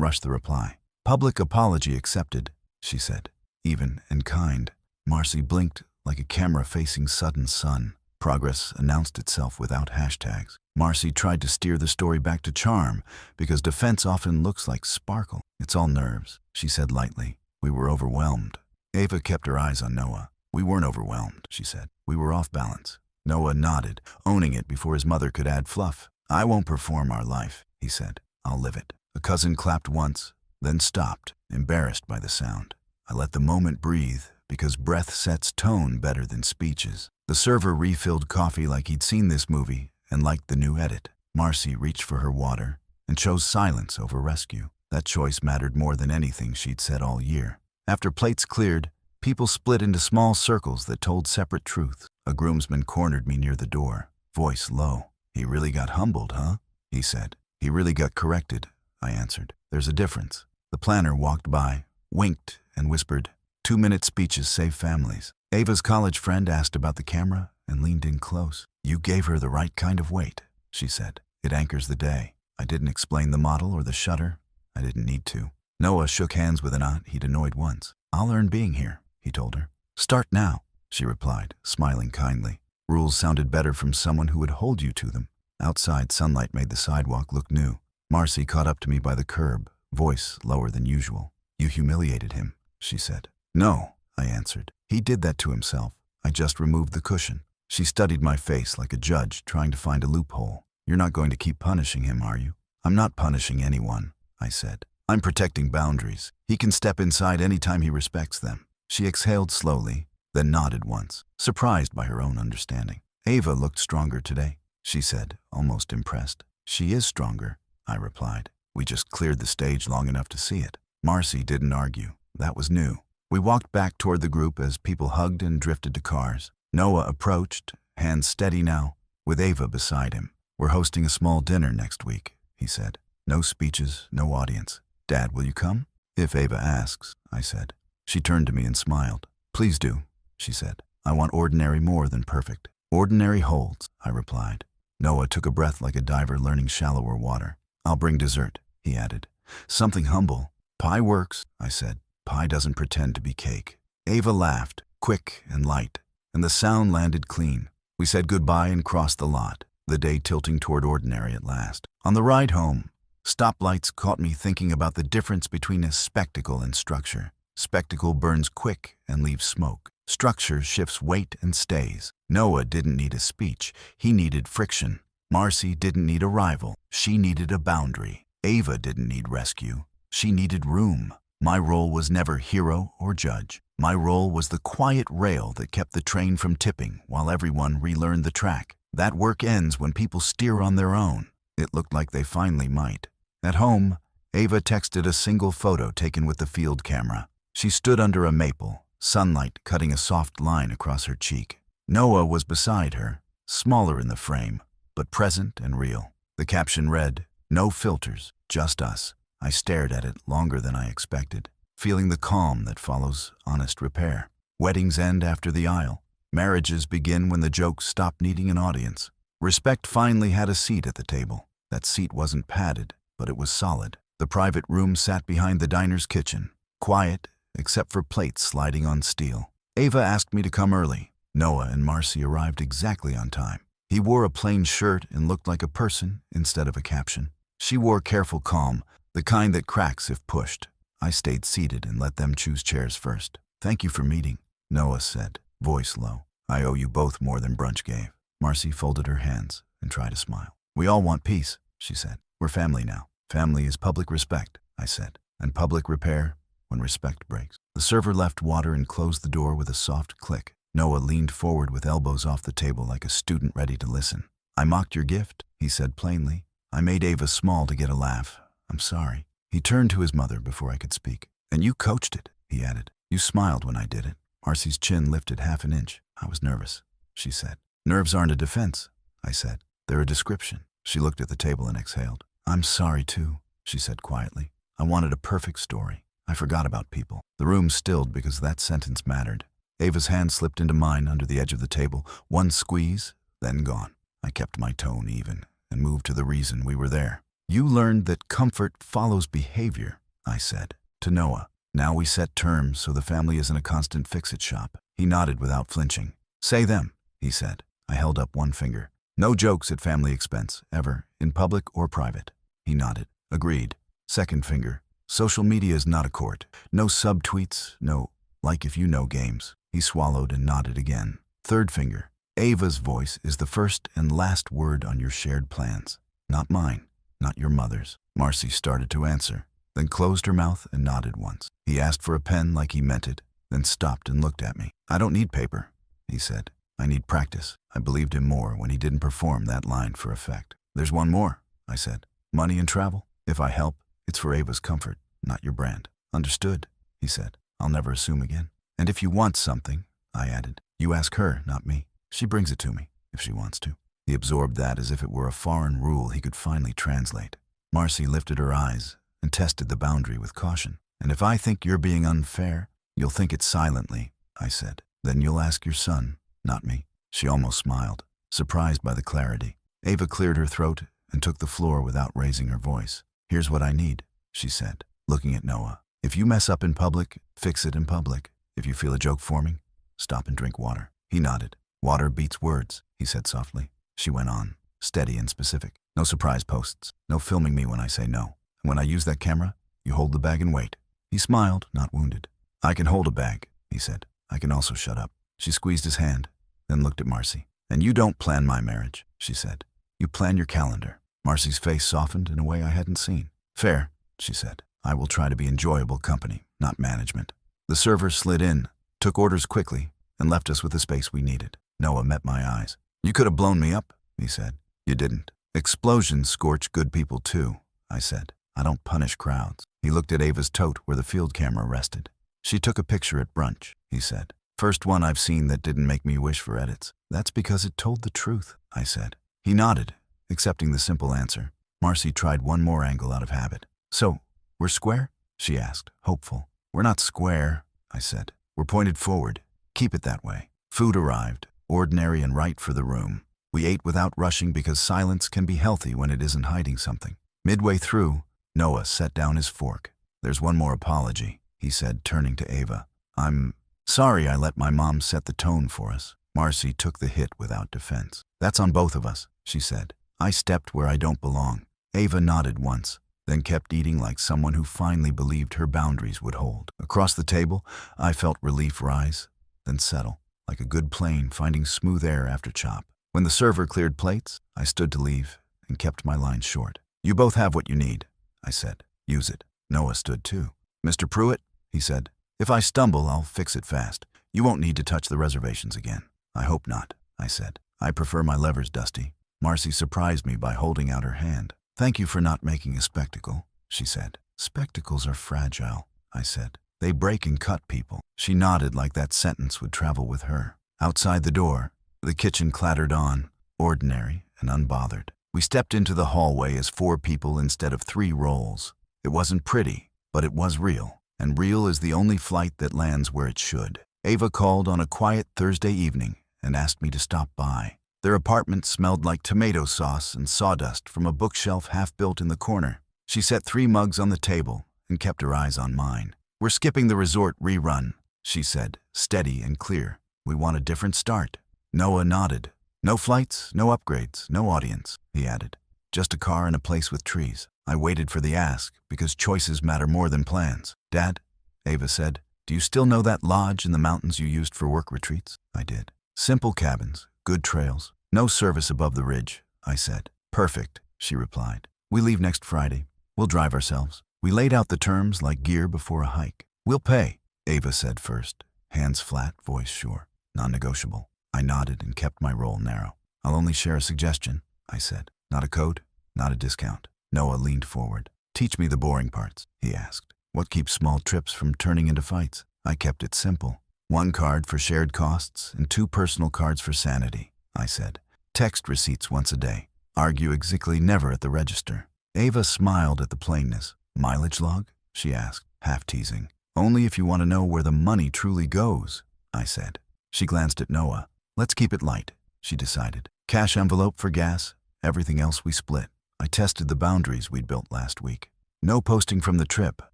rush the reply. Public apology accepted, she said, even and kind. Marcy blinked like a camera facing sudden sun. Progress announced itself without hashtags. Marcy tried to steer the story back to charm because defense often looks like sparkle. It's all nerves, she said lightly. We were overwhelmed. Ava kept her eyes on Noah. We weren't overwhelmed, she said. We were off balance. Noah nodded, owning it before his mother could add fluff. I won't perform our life, he said. I'll live it. A cousin clapped once, then stopped, embarrassed by the sound. I let the moment breathe because breath sets tone better than speeches. The server refilled coffee like he'd seen this movie and liked the new edit. Marcy reached for her water and chose silence over rescue. That choice mattered more than anything she'd said all year. After plates cleared, people split into small circles that told separate truths. A groomsman cornered me near the door, voice low. He really got humbled, huh? He said. He really got corrected, I answered. There's a difference. The planner walked by, winked, and whispered, 2-minute speeches save families. Ava's college friend asked about the camera and leaned in close. You gave her the right kind of weight, she said. It anchors the day. I didn't explain the model or the shutter. I didn't need to. Noah shook hands with an aunt he'd annoyed once. I'll earn being here, he told her. Start now, she replied, smiling kindly. Rules sounded better from someone who would hold you to them. Outside, sunlight made the sidewalk look new. Marcy caught up to me by the curb, voice lower than usual. You humiliated him, she said. No, I answered. He did that to himself. I just removed the cushion. She studied my face like a judge trying to find a loophole. You're not going to keep punishing him, are you? I'm not punishing anyone, I said. I'm protecting boundaries. He can step inside any time he respects them. She exhaled slowly, then nodded once, surprised by her own understanding. Ava looked stronger today, she said, almost impressed. She is stronger, I replied. We just cleared the stage long enough to see it. Marcy didn't argue. That was new. We walked back toward the group as people hugged and drifted to cars. Noah approached, hands steady now, with Ava beside him. We're hosting a small dinner next week, he said. No speeches, no audience. Dad, will you come? If Ava asks, I said. She turned to me and smiled. Please do, she said. I want ordinary more than perfect. Ordinary holds, I replied. Noah took a breath like a diver learning shallower water. I'll bring dessert, he added. Something humble. Pie works, I said. Pie doesn't pretend to be cake. Ava laughed, quick and light, and the sound landed clean. We said goodbye and crossed the lot, the day tilting toward ordinary at last. On the ride home, stoplights caught me thinking about the difference between a spectacle and structure. Spectacle burns quick and leaves smoke. Structure shifts weight and stays. Noah didn't need a speech. He needed friction. Marcy didn't need a rival. She needed a boundary. Ava didn't need rescue. She needed room. My role was never hero or judge. My role was the quiet rail that kept the train from tipping while everyone relearned the track. That work ends when people steer on their own. It looked like they finally might. At home, Ava texted a single photo taken with the field camera. She stood under a maple, sunlight cutting a soft line across her cheek. Noah was beside her, smaller in the frame, but present and real. The caption read, "No filters, just us." I stared at it longer than I expected, feeling the calm that follows honest repair. Weddings end after the aisle. Marriages begin when the jokes stop needing an audience. Respect finally had a seat at the table. That seat wasn't padded, but it was solid. The private room sat behind the diner's kitchen, quiet except for plates sliding on steel. Ava asked me to come early. Noah and Marcy arrived exactly on time. He wore a plain shirt and looked like a person instead of a caption. She wore careful calm, the kind that cracks if pushed. I stayed seated and let them choose chairs first. "Thank you for meeting," Noah said, voice low. "I owe you both more than brunch gave." Marcy folded her hands and tried to smile. "We all want peace," she said. "We're family now." "Family is public respect," I said, "and public repair when respect breaks." The server left water and closed the door with a soft click. Noah leaned forward with elbows off the table like a student ready to listen. "I mocked your gift," he said plainly. "I made Ava small to get a laugh. I'm sorry." He turned to his mother before I could speak. "And you coached it," he added. "You smiled when I did it." Marcy's chin lifted half an inch. "I was nervous," she said. "Nerves aren't a defense," I said. "They're a description." She looked at the table and exhaled. "I'm sorry too," she said quietly. "I wanted a perfect story. I forgot about people." The room stilled because that sentence mattered. Ava's hand slipped into mine under the edge of the table. One squeeze, then gone. I kept my tone even and moved to the reason we were there. "You learned that comfort follows behavior," I said, to Noah. "Now we set terms so the family isn't a constant fix-it shop." He nodded without flinching. "Say them," he said. I held up one finger. "No jokes at family expense, ever, in public or private." He nodded. "Agreed." Second finger. "Social media is not a court. No subtweets, no like if you know games." He swallowed and nodded again. Third finger. "Ava's voice is the first and last word on your shared plans. Not mine, not your mother's." Marcy started to answer, then closed her mouth and nodded once. He asked for a pen like he meant it, then stopped and looked at me. "I don't need paper," he said. "I need practice." I believed him more when he didn't perform that line for effect. "There's one more," I said. "Money and travel. If I help, it's for Ava's comfort, not your brand." "Understood," he said. "I'll never assume again." "And if you want something," I added, "you ask her, not me. She brings it to me, if she wants to." He absorbed that as if it were a foreign rule he could finally translate. Marcy lifted her eyes and tested the boundary with caution. "And if I think you're being unfair, you'll think it silently," I said. "Then you'll ask your son, not me." She almost smiled, surprised by the clarity. Ava cleared her throat and took the floor without raising her voice. "Here's what I need," she said, looking at Noah. "If you mess up in public, fix it in public. If you feel a joke forming, stop and drink water." He nodded. "Water beats words," he said softly. She went on, steady and specific. "No surprise posts. No filming me when I say no. And when I use that camera, you hold the bag and wait." He smiled, not wounded. "I can hold a bag," he said. "I can also shut up." She squeezed his hand, then looked at Marcy. "And you don't plan my marriage," she said. "You plan your calendar." Marcy's face softened in a way I hadn't seen. "Fair," she said. "I will try to be enjoyable company, not management." The server slid in, took orders quickly, and left us with the space we needed. Noah met my eyes. "You could have blown me up," he said. "You didn't." "Explosions scorch good people too," I said. I don't punish crowds. He looked at Ava's tote where the field camera rested. She took a picture at brunch, he said. First one I've seen that didn't make me wish for edits. That's because it told the truth, I said. He nodded, accepting the simple answer. Marcy tried one more angle out of habit. So, we're square? She asked, hopeful. We're not square, I said. We're pointed forward. Keep it that way. Food arrived, ordinary and right for the room. We ate without rushing because silence can be healthy when it isn't hiding something. Midway through, Noah set down his fork. There's one more apology, he said, turning to Ava. I'm sorry I let my mom set the tone for us. Marcy took the hit without defense. That's on both of us, she said. I stepped where I don't belong. Ava nodded once, then kept eating like someone who finally believed her boundaries would hold. Across the table, I felt relief rise, then settle, like a good plane finding smooth air after chop. When the server cleared plates, I stood to leave and kept my line short. You both have what you need, I said. Use it. Noah stood too. Mr. Pruitt, he said, if I stumble, I'll fix it fast. You won't need to touch the reservations again. I hope not, I said. I prefer my levers dusty. Marcy surprised me by holding out her hand. Thank you for not making a spectacle, she said. Spectacles are fragile, I said. They break and cut people. She nodded like that sentence would travel with her. Outside the door, the kitchen clattered on, ordinary and unbothered. We stepped into the hallway as 4 people instead of 3 roles. It wasn't pretty, but it was real. And real is the only flight that lands where it should. Ava called on a quiet Thursday evening and asked me to stop by. Their apartment smelled like tomato sauce and sawdust from a bookshelf half-built in the corner. She set 3 mugs on the table and kept her eyes on mine. We're skipping the resort rerun, she said, steady and clear. We want a different start. Noah nodded. No flights, no upgrades, no audience, he added. Just a car and a place with trees. I waited for the ask, because choices matter more than plans. Dad, Ava said, do you still know that lodge in the mountains you used for work retreats? I did. Simple cabins, good trails, no service above the ridge, I said. Perfect, she replied. We leave next Friday. We'll drive ourselves. We laid out the terms like gear before a hike. We'll pay, Ava said first, hands flat, voice sure. Non-negotiable. I nodded and kept my role narrow. I'll only share a suggestion, I said. Not a code, not a discount. Noah leaned forward. Teach me the boring parts, he asked. What keeps small trips from turning into fights? I kept it simple. 1 card for shared costs and 2 personal cards for sanity, I said. Text receipts once a day. Argue exactly never at the register. Ava smiled at the plainness. Mileage log? She asked, half teasing. Only if you want to know where the money truly goes, I said. She glanced at Noah. Let's keep it light, she decided. Cash envelope for gas, everything else we split. I tested the boundaries we'd built last week. No posting from the trip,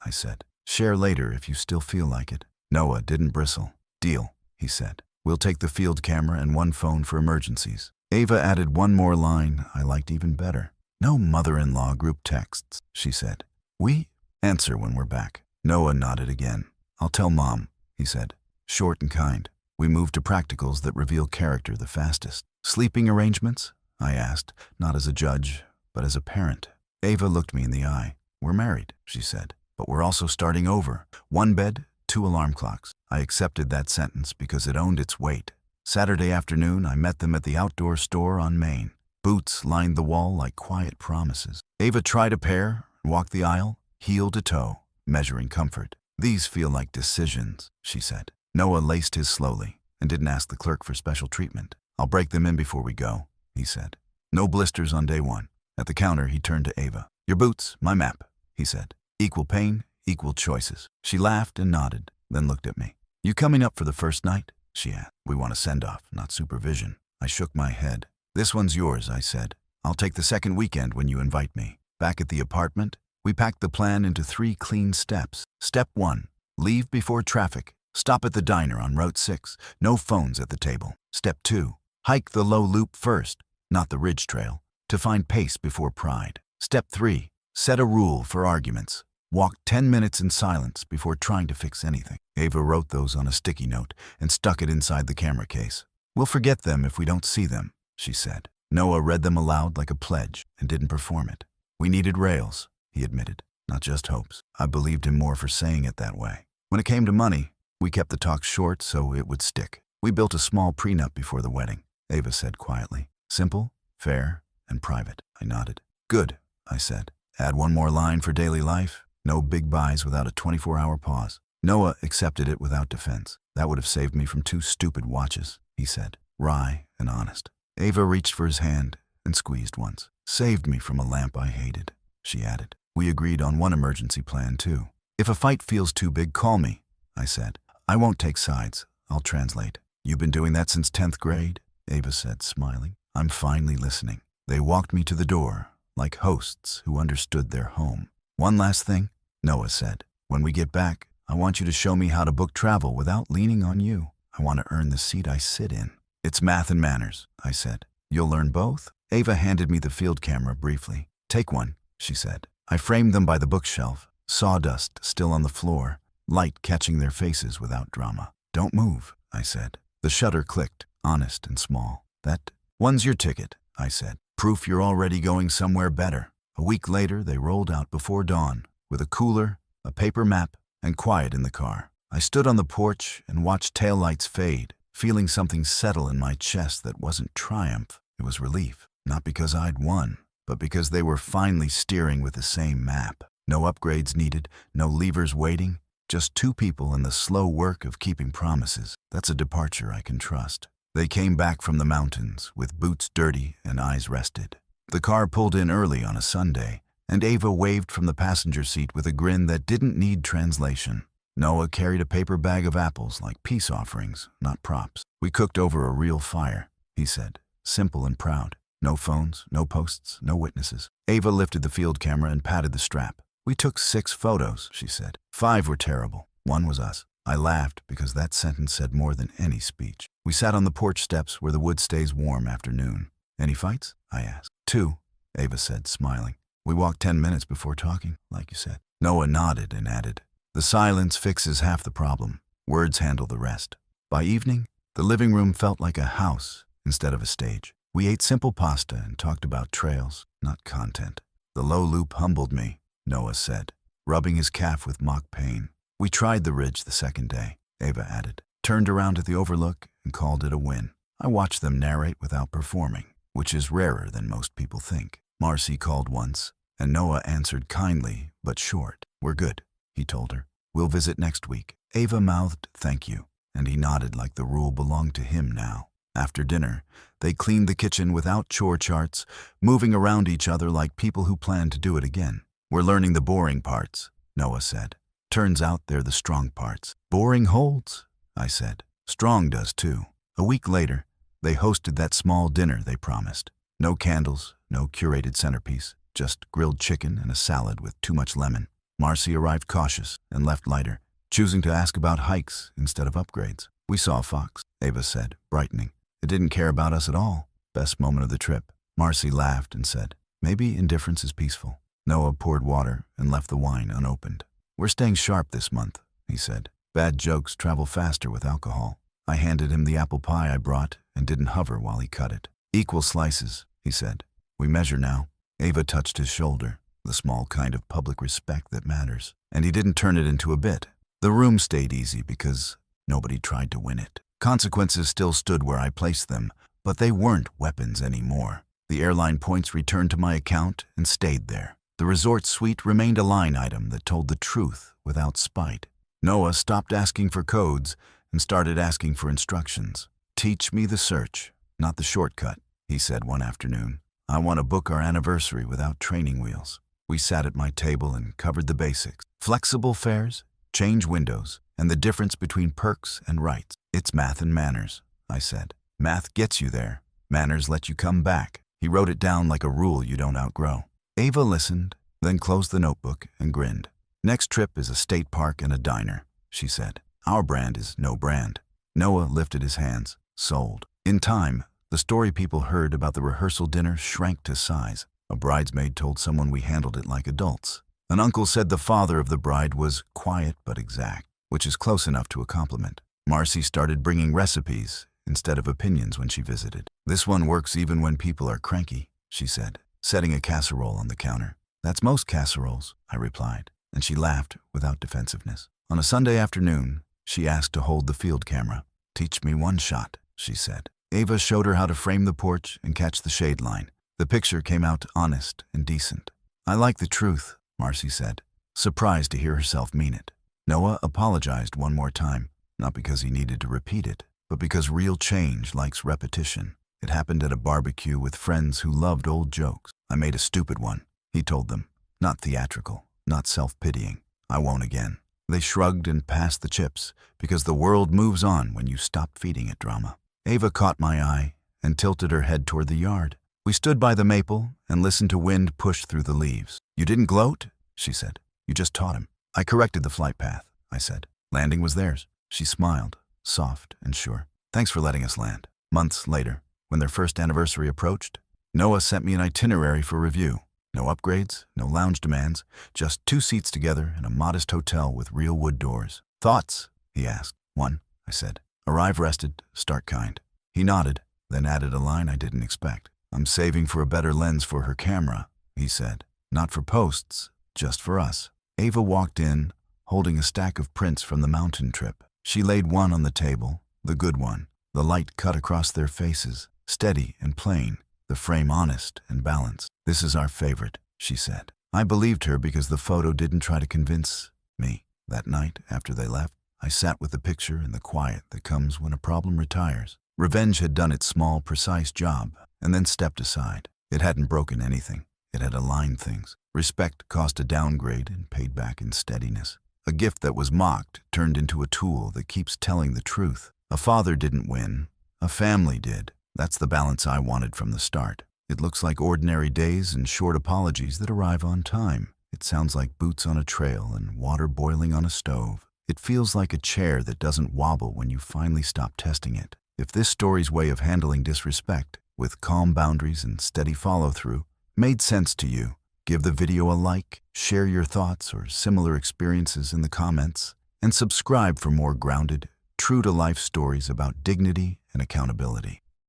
I said. Share later if you still feel like it. Noah didn't bristle. Deal, he said. We'll take the field camera and 1 phone for emergencies. Ava added 1 more line I liked even better. No mother-in-law group texts, she said. We answer when we're back. Noah nodded again. I'll tell Mom, he said. Short and kind. We moved to practicals that reveal character the fastest. Sleeping arrangements? I asked, not as a judge, but as a parent. Ava looked me in the eye. We're married, she said, but we're also starting over. 1 bed, 2 alarm clocks. I accepted that sentence because it owned its weight. Saturday afternoon, I met them at the outdoor store on Main. Boots lined the wall like quiet promises. Ava tried a pair, walked the aisle, heel to toe, measuring comfort. These feel like decisions, she said. Noah laced his slowly and didn't ask the clerk for special treatment. I'll break them in before we go, he said. No blisters on day 1. At the counter, he turned to Ava. Your boots, my map, he said. Equal pain, equal choices. She laughed and nodded, then looked at me. You coming up for the first night? She asked. We want a send-off, not supervision. I shook my head. This one's yours, I said. I'll take the second weekend when you invite me. Back at the apartment, we packed the plan into 3 clean steps. Step 1, leave before traffic. Stop at the diner on Route 6. No phones at the table. Step 2, hike the low loop first, not the ridge trail, to find pace before pride. Step 3, set a rule for arguments. Walk 10 minutes in silence before trying to fix anything. Ava wrote those on a sticky note and stuck it inside the camera case. We'll forget them if we don't see them, she said. Noah read them aloud like a pledge and didn't perform it. We needed rails, he admitted, not just hopes. I believed him more for saying it that way. When it came to money, we kept the talk short so it would stick. We built a small prenup before the wedding, Ava said quietly. Simple, fair, and private. I nodded. Good, I said. Add one more line for daily life. No big buys without a 24-hour pause. Noah accepted it without defense. That would have saved me from 2 stupid watches, he said, wry and honest. Ava reached for his hand and squeezed once. Saved me from a lamp I hated, she added. We agreed on one emergency plan, too. If a fight feels too big, call me, I said. I won't take sides. I'll translate. You've been doing that since 10th grade? Ava said, smiling. I'm finally listening. They walked me to the door, like hosts who understood their home. One last thing, Noah said. When we get back, I want you to show me how to book travel without leaning on you. I want to earn the seat I sit in. It's math and manners, I said. You'll learn both? Ava handed me the field camera briefly. Take one, she said. I framed them by the bookshelf, sawdust still on the floor, light catching their faces without drama. Don't move, I said. The shutter clicked, honest and small. That one's your ticket, I said. Proof you're already going somewhere better. A week later, they rolled out before dawn, with a cooler, a paper map, and quiet in the car. I stood on the porch and watched taillights fade, feeling something settle in my chest that wasn't triumph. It was relief, not because I'd won, but because they were finally steering with the same map. No upgrades needed, no levers waiting, just 2 people in the slow work of keeping promises. That's a departure I can trust. They came back from the mountains, with boots dirty and eyes rested. The car pulled in early on a Sunday, and Ava waved from the passenger seat with a grin that didn't need translation. Noah carried a paper bag of apples like peace offerings, not props. We cooked over a real fire, he said, simple and proud. No phones, no posts, no witnesses. Ava lifted the field camera and patted the strap. We took 6 photos, she said. 5 were terrible. 1 was us. I laughed because that sentence said more than any speech. We sat on the porch steps where the wood stays warm after noon. Any fights? I asked. 2, Ava said, smiling. We walked 10 minutes before talking, like you said. Noah nodded and added, the silence fixes half the problem. Words handle the rest. By evening, the living room felt like a house instead of a stage. We ate simple pasta and talked about trails, not content. The low loop humbled me, Noah said, rubbing his calf with mock pain. We tried the ridge the second day, Ava added, turned around at the overlook and called it a win. I watched them narrate without performing, which is rarer than most people think. Marcy called once, and Noah answered kindly but short. We're good, he told her. We'll visit next week. Ava mouthed thank you, and he nodded like the rule belonged to him now. After dinner, they cleaned the kitchen without chore charts, moving around each other like people who planned to do it again. We're learning the boring parts, Noah said. Turns out they're the strong parts. Boring holds, I said. Strong does too. A week later, they hosted that small dinner they promised. No candles, no curated centerpiece, just grilled chicken and a salad with too much lemon. Marcy arrived cautious and left lighter, choosing to ask about hikes instead of upgrades. We saw a fox, Ava said, brightening. It didn't care about us at all. Best moment of the trip. Marcy laughed and said, maybe indifference is peaceful. Noah poured water and left the wine unopened. We're staying sharp this month, he said. Bad jokes travel faster with alcohol. I handed him the apple pie I brought and didn't hover while he cut it. Equal slices, he said. We measure now. Ava touched his shoulder, the small kind of public respect that matters. And he didn't turn it into a bit. The room stayed easy because nobody tried to win it. Consequences still stood where I placed them, but they weren't weapons anymore. The airline points returned to my account and stayed there. The resort suite remained a line item that told the truth without spite. Noah stopped asking for codes and started asking for instructions. Teach me the search, not the shortcut, he said one afternoon. I want to book our anniversary without training wheels. We sat at my table and covered the basics. Flexible fares, change windows, and the difference between perks and rights. It's math and manners, I said. Math gets you there. Manners let you come back. He wrote it down like a rule you don't outgrow. Ava listened, then closed the notebook and grinned. Next trip is a state park and a diner, she said. Our brand is no brand. Noah lifted his hands. Sold. In time, the story people heard about the rehearsal dinner shrank to size. A bridesmaid told someone we handled it like adults. An uncle said the father of the bride was quiet but exact, which is close enough to a compliment. Marcy started bringing recipes instead of opinions when she visited. This one works even when people are cranky, she said, setting a casserole on the counter. That's most casseroles, I replied, and she laughed without defensiveness. On a Sunday afternoon, she asked to hold the field camera. Teach me one shot, she said. Ava showed her how to frame the porch and catch the shade line. The picture came out honest and decent. I like the truth, Marcy said, surprised to hear herself mean it. Noah apologized one more time, not because he needed to repeat it, but because real change likes repetition. It happened at a barbecue with friends who loved old jokes. I made a stupid one, he told them. Not theatrical, not self-pitying. I won't again. They shrugged and passed the chips, because the world moves on when you stop feeding it drama. Ava caught my eye and tilted her head toward the yard. We stood by the maple and listened to wind push through the leaves. You didn't gloat, she said. You just taught him. I corrected the flight path, I said. Landing was theirs. She smiled, soft and sure. Thanks for letting us land. Months later, when their first anniversary approached, Noah sent me an itinerary for review. No upgrades, no lounge demands, just 2 seats together in a modest hotel with real wood doors. Thoughts? He asked. 1, I said. Arrive rested, start kind. He nodded, then added a line I didn't expect. I'm saving for a better lens for her camera, he said. Not for posts, just for us. Ava walked in, holding a stack of prints from the mountain trip. She laid one on the table, the good one. The light cut across their faces, steady and plain, the frame honest and balanced. This is our favorite, she said. I believed her because the photo didn't try to convince me. That night, after they left, I sat with the picture in the quiet that comes when a problem retires. Revenge had done its small, precise job, and then stepped aside. It hadn't broken anything. It had aligned things. Respect cost a downgrade and paid back in steadiness. A gift that was mocked turned into a tool that keeps telling the truth. A father didn't win. A family did. That's the balance I wanted from the start. It looks like ordinary days and short apologies that arrive on time. It sounds like boots on a trail and water boiling on a stove. It feels like a chair that doesn't wobble when you finally stop testing it. If this story's way of handling disrespect, with calm boundaries and steady follow-through, made sense to you, give the video a like, share your thoughts or similar experiences in the comments, and subscribe for more grounded, true-to-life stories about dignity and accountability.